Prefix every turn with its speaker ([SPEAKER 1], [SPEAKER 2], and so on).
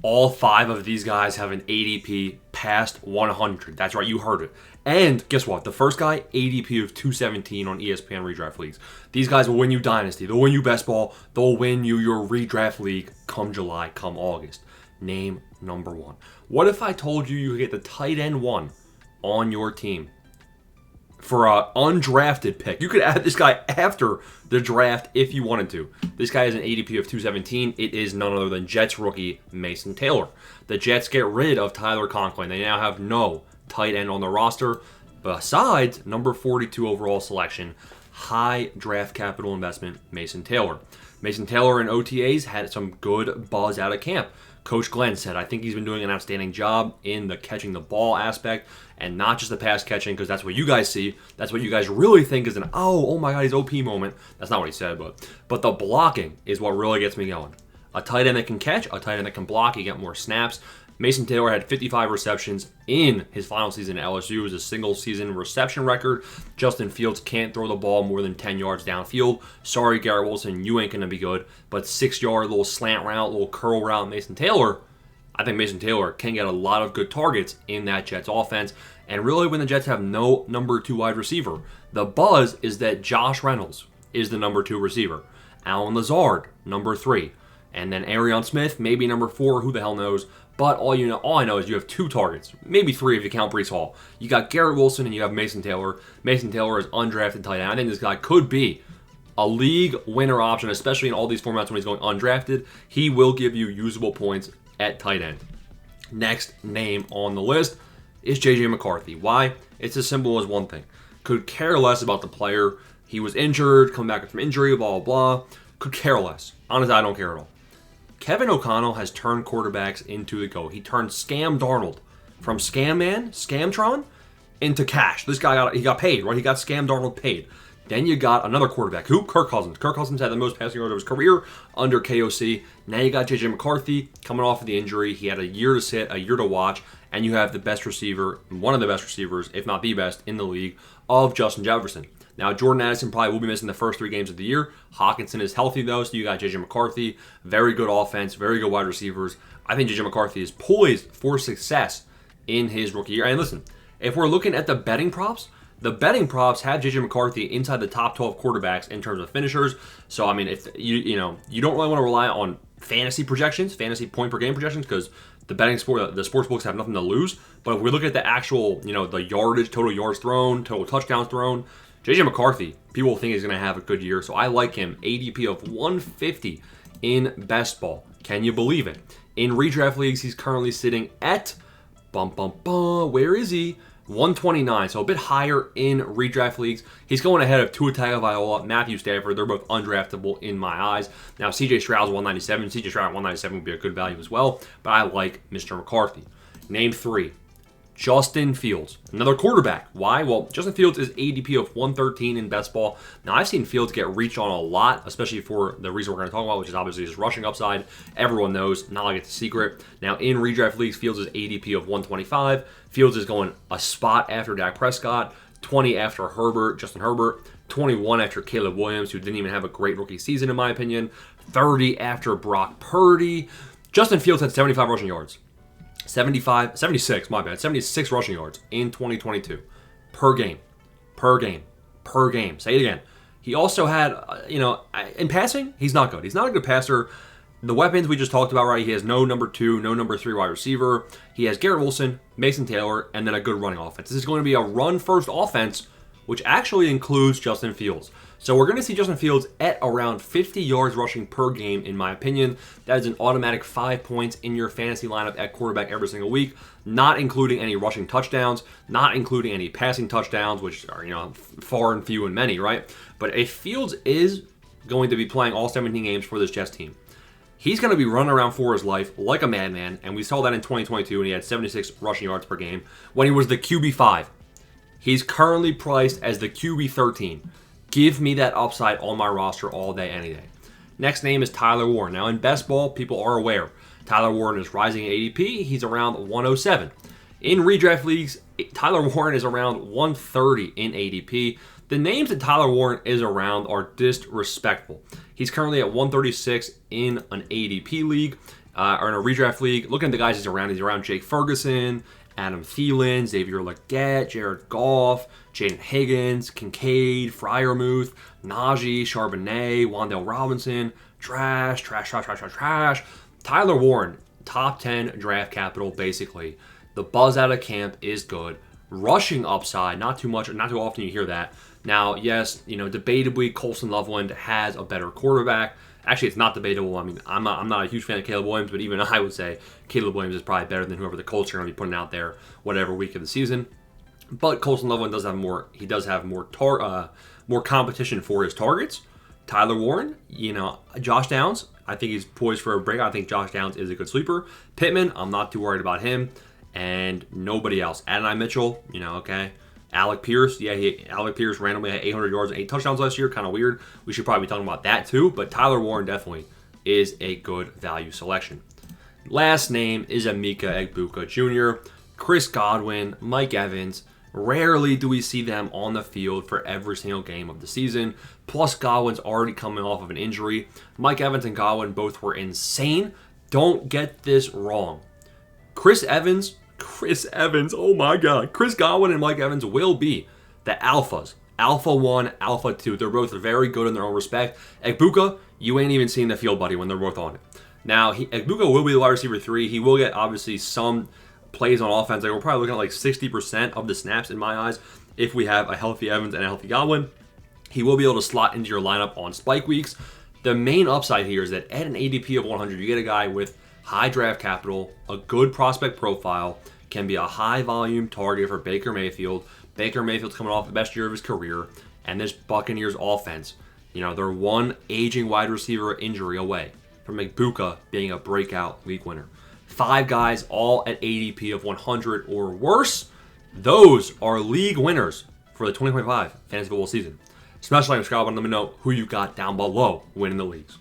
[SPEAKER 1] All 5 of these guys have an ADP past 100. That's right, you heard it. And guess what? The first guy, ADP of 217 on ESPN redraft leagues. These guys will win you Dynasty. They'll win you Best Ball. They'll win you your redraft league come July, come August. Name number 1. What if I told you could get the tight end 1 on your team for an undrafted pick? You could add this guy after the draft if you wanted to. This guy has an ADP of 217. It is none other than Jets rookie Mason Taylor. The Jets get rid of Tyler Conklin. They now have no tight end on the roster besides number 42 overall selection, high draft capital investment, Mason Taylor. Mason Taylor in OTAs had some good buzz out of camp. Coach Glenn said, I think he's been doing an outstanding job in the catching the ball aspect and not just the pass catching, because that's what you guys see. That's what you guys really think is an, oh my God, he's OP moment. That's not what he said, but the blocking is what really gets me going. A tight end that can catch, a tight end that can block, you get more snaps. Mason Taylor had 55 receptions in his final season at LSU. It was a single-season reception record. Justin Fields can't throw the ball more than 10 yards downfield. Sorry, Garrett Wilson, you ain't going to be good. But 6-yard little slant route, little curl route, Mason Taylor, I think Mason Taylor can get a lot of good targets in that Jets offense. And really, when the Jets have no number 2 wide receiver, the buzz is that Josh Reynolds is the number 2 receiver. Allen Lazard, number 3. And then Arion Smith, maybe number 4, who the hell knows. But all I know is you have 2 targets, maybe 3 if you count Breece Hall. You got Garrett Wilson and you have Mason Taylor. Mason Taylor is undrafted tight end. I think this guy could be a league winner option, especially in all these formats when he's going undrafted. He will give you usable points at tight end. Next name on the list is J.J. McCarthy. Why? It's as simple as one thing. Could care less about the player. He was injured, come back from injury, blah, blah, blah. Could care less. Honestly, I don't care at all. Kevin O'Connell has turned quarterbacks into the GOAT. He turned Scam Darnold from Scam Man, Scamtron, into cash. This guy got paid, right? He got Scam Darnold paid. Then you got another quarterback. Who? Kirk Cousins. Kirk Cousins had the most passing yards of his career under KOC. Now you got J.J. McCarthy coming off of the injury. He had a year to sit, a year to watch, and you have the best receiver, one of the best receivers, if not the best, in the league, of Justin Jefferson. Now, Jordan Addison probably will be missing the first 3 games of the year. Hawkinson is healthy, though, so you got J.J. McCarthy. Very good offense, very good wide receivers. I think J.J. McCarthy is poised for success in his rookie year. And listen, if we're looking at the betting props have J.J. McCarthy inside the top 12 quarterbacks in terms of finishers. So, I mean, if you don't really want to rely on fantasy projections, fantasy point per game projections, because the sports books have nothing to lose. But if we look at the actual, the yardage, total yards thrown, total touchdowns thrown, J.J. McCarthy, people think he's going to have a good year, so I like him. ADP of 150 in best ball. Can you believe it? In redraft leagues, he's currently sitting at, where is he? 129, so a bit higher in redraft leagues. He's going ahead of Tua Tagovailoa, Matthew Stafford. They're both undraftable in my eyes. Now, C.J. Stroud's 197. C.J. Stroud at 197 would be a good value as well, but I like Mr. McCarthy. Name 3. Justin Fields, another quarterback. Why? Well, Justin Fields is ADP of 113 in best ball. Now, I've seen Fields get reached on a lot, especially for the reason we're going to talk about, which is obviously his rushing upside. Everyone knows, not like it's a secret. Now, in redraft leagues, Fields is ADP of 125. Fields is going a spot after Dak Prescott, 20 after Justin Herbert, 21 after Caleb Williams, who didn't even have a great rookie season, in my opinion, 30 after Brock Purdy. Justin Fields had 75 rushing yards. 76 rushing yards in 2022 per game. Say it again. He also had, in passing, he's not good. He's not a good passer. The weapons we just talked about, right? He has no number 2, no number 3 wide receiver. He has Garrett Wilson, Mason Taylor, and then a good running offense. This is going to be a run-first offense, which actually includes Justin Fields. So we're going to see Justin Fields at around 50 yards rushing per game, in my opinion. That is an automatic 5 points in your fantasy lineup at quarterback every single week, not including any rushing touchdowns, not including any passing touchdowns, which are, far and few and many, right? But if Fields is going to be playing all 17 games for this Jets team, he's going to be running around for his life like a madman, and we saw that in 2022 when he had 76 rushing yards per game when he was the QB5. He's currently priced as the QB13. Give me that upside on my roster all day, any day. Next name is Tyler Warren. Now, in best ball, people are aware Tyler Warren is rising in ADP. He's around 107. In redraft leagues, Tyler Warren is around 130 in ADP. The names that Tyler Warren is around are disrespectful. He's currently at 136 in an ADP league. Or in a redraft league, looking at the guys he's around Jake Ferguson, Adam Thielen, Xavier Legette, Jared Goff, Jaden Higgins, Kincaid, Freiermuth, Najee, Charbonnet, Wan'Dale Robinson, trash. Tyler Warren, top 10 draft capital, basically. The buzz out of camp is good. Rushing upside, not too much, not too often you hear that. Now, yes, debatably, Colson Loveland has a better quarterback. Actually, it's not debatable. I mean, I'm not a huge fan of Caleb Williams, but even I would say Caleb Williams is probably better than whoever the Colts are going to be putting out there whatever week of the season. But Colson Loveland does have more. He does have more competition for his targets. Tyler Warren, Josh Downs, I think he's poised for a break. I think Josh Downs is a good sleeper. Pittman, I'm not too worried about him. And nobody else. Adonai Mitchell, okay. Alec Pierce, Alec Pierce randomly had 800 yards and 8 touchdowns last year. Kind of weird. We should probably be talking about that too. But Tyler Warren definitely is a good value selection. Last name is Amika Ebuka Jr., Chris Godwin, Mike Evans. Rarely do we see them on the field for every single game of the season. Plus, Godwin's already coming off of an injury. Mike Evans and Godwin both were insane. Don't get this wrong. Chris Evans, oh my God. Chris Godwin and Mike Evans will be the alphas. Alpha 1, Alpha 2. They're both very good in their own respect. Ebuka, you ain't even seen the field, buddy, when they're both on it. Now, Ebuka will be the wide receiver 3. He will get, obviously, some plays on offense. Like, we're probably looking at like 60% of the snaps in my eyes if we have a healthy Evans and a healthy Godwin. He will be able to slot into your lineup on spike weeks. The main upside here is that at an ADP of 100, you get a guy with high draft capital, a good prospect profile, can be a high volume target for Baker Mayfield. Baker Mayfield's coming off the best year of his career, and this Buccaneers offense, they're one aging wide receiver injury away from Ebuka being a breakout league winner. 5 guys all at ADP of 100 or worse. Those are league winners for the 2025 fantasy football season. Smash like, subscribe, and let me know who you got down below winning the leagues.